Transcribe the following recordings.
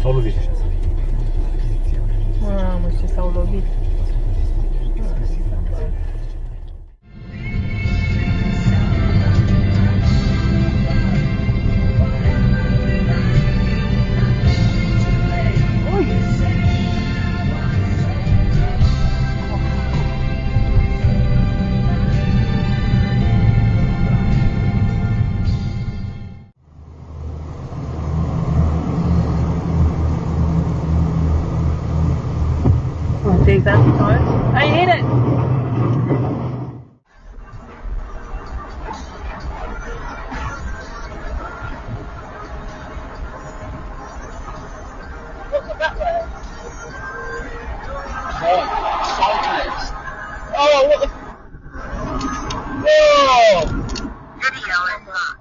S-au lovit și așa. Mamă, ce s-au lovit. Take that time. I hate it. Look that way. Cyclist. Oh, what the? Whoa! Video in that.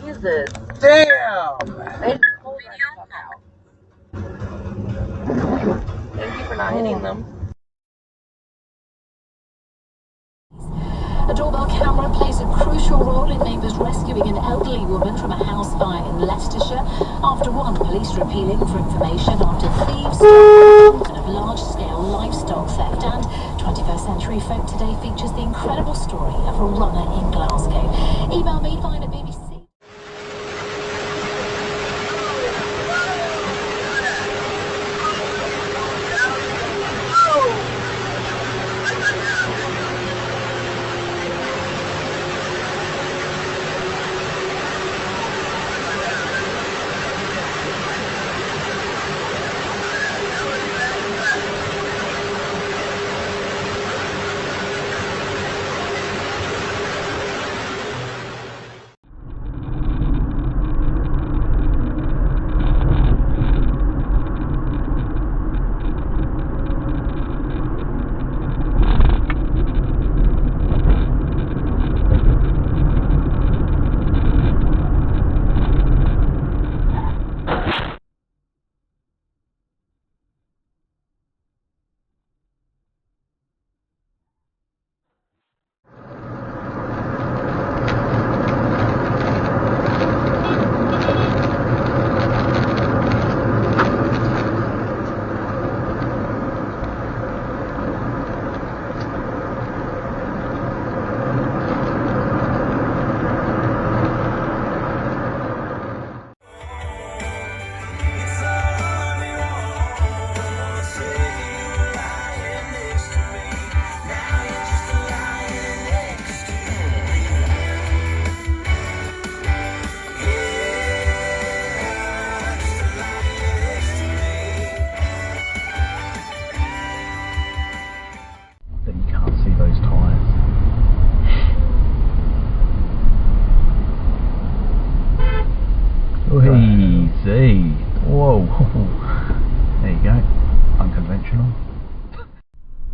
Jesus. Damn! I just pulled that stuff out. Thank you for not hitting them. A doorbell camera plays a crucial role in neighbours rescuing an elderly woman from a house fire in Leicestershire. After one, police are appealing for information after thieves of large-scale livestock theft. And 21st Century Folk Today features the incredible story of a runner in Glasgow. Email me via BBC. Easy. Whoa. There you go. Unconventional.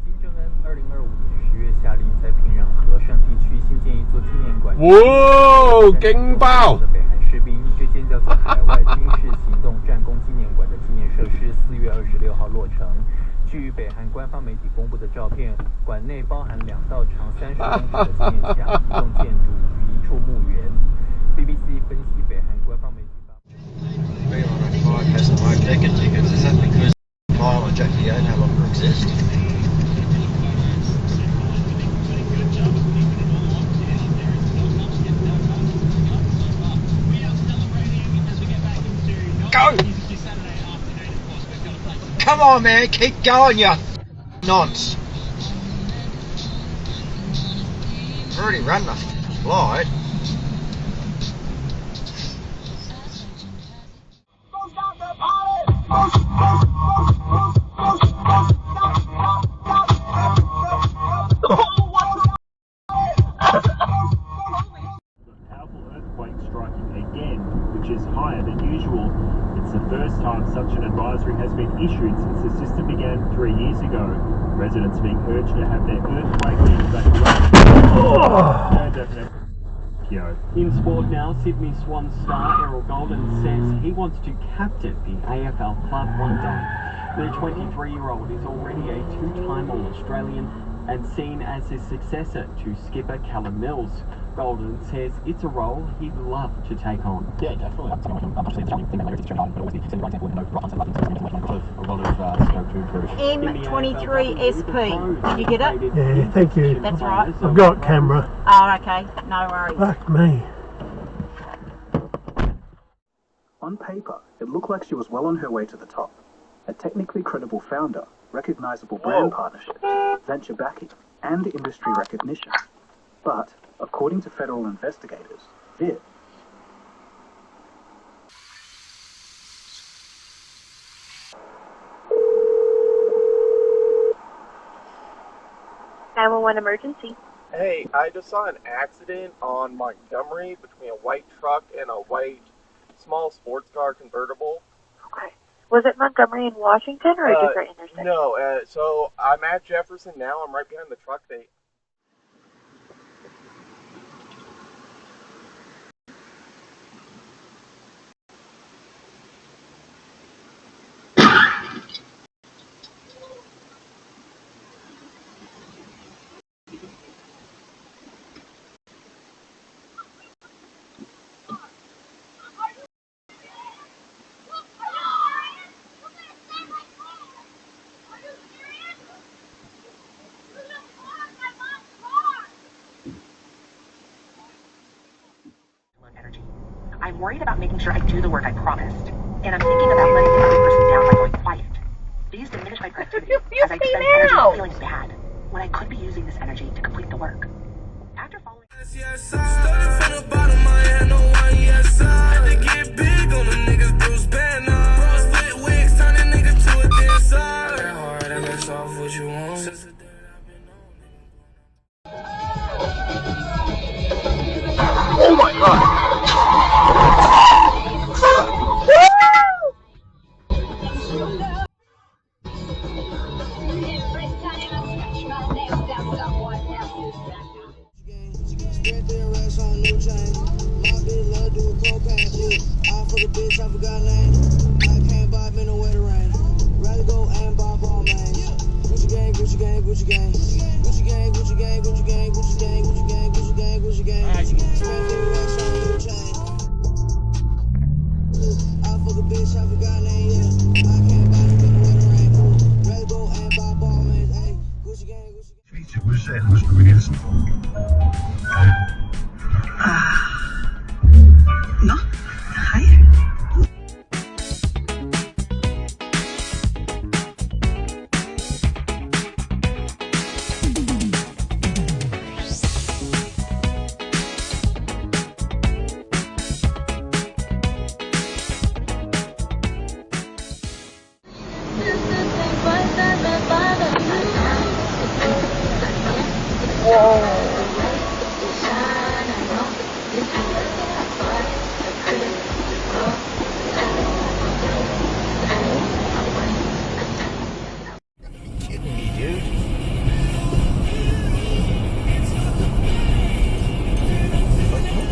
金正恩2025年10月下令在平壤和上地区新建一座纪念馆。哇，劲爆！的北韩士兵，这间叫做海外军事行动战功纪念馆的纪念设施4月26号落成。据北韩官方媒体公布的照片，馆内包含2道长30公尺的纪念墙、一栋建筑与一处墓园。BBC 分析北韩官方媒体发布。 Hasn't my ticket tickets? Is that because Kyle and Jackie O no longer exist? come on, man, keep going, you nonce. I've already run the light. Powerful earthquake striking again, which is higher than usual. It's the first time such an advisory has been issued since the system began 3 years ago. Residents being urged to have their earthquake evacuation. In sport now, Sydney Swan star Errol Golden says he wants to captain the AFL club one day. The 23-year-old is already a two-time All-Australian and seen as his successor to skipper Callum Mills. Golden says it's a role he'd love to take on. Yeah, definitely. A lot of scope to improve. M23SP. Did you get it? Yeah, thank you. That's right. I've got camera. Oh, okay. No worries. Fuck me. On paper, it looked like she was well on her way to the top. A technically credible founder, recognizable brand partnership, venture backing, and industry recognition. But, according to federal investigators, this 911 emergency. Hey, I just saw an accident on Montgomery between a white truck and a white small sports car convertible. Okay. Was it Montgomery in Washington or a different intersection? No, so I'm at Jefferson now. I'm right behind the truck. I'm worried about making sure I do the work I promised. And I'm thinking about letting the other person down by going quiet. These diminish my productivity as I expend energy feeling bad when I could be using this energy to complete the work. After following... Oh my god!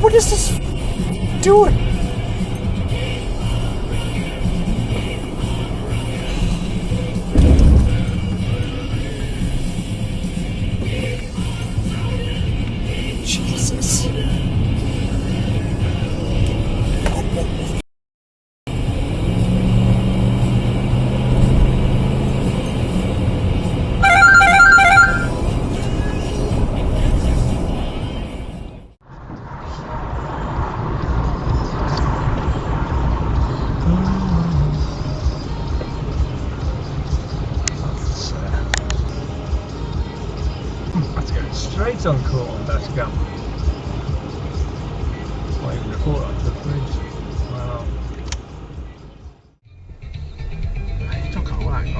What is this doing? Jesus. trade's on court on Dashcam. I even report that to the police. Wow. 足球嚟講，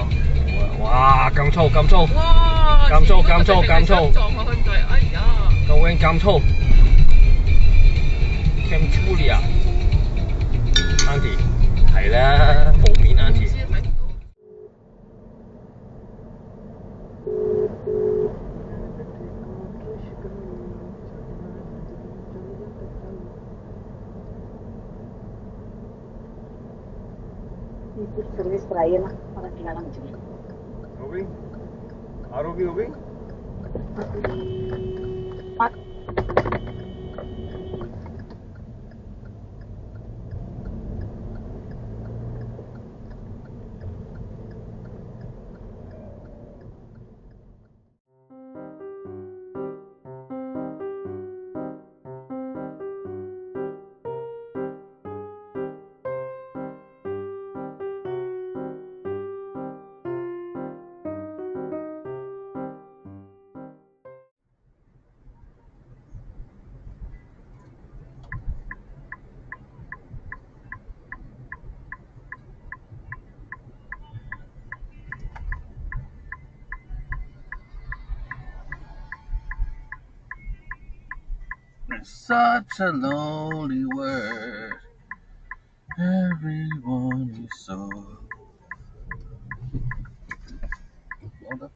哇！咁粗咁粗，哇！咁粗咁粗咁粗，撞落去就係，哎呀！究竟咁粗 ？Cam Julia Auntie 係啦，無面 Auntie。Service por ahí, ¿no? Para que la hagan mucho. Rubin? Rubin? It's such a lonely world. Everyone is so. What the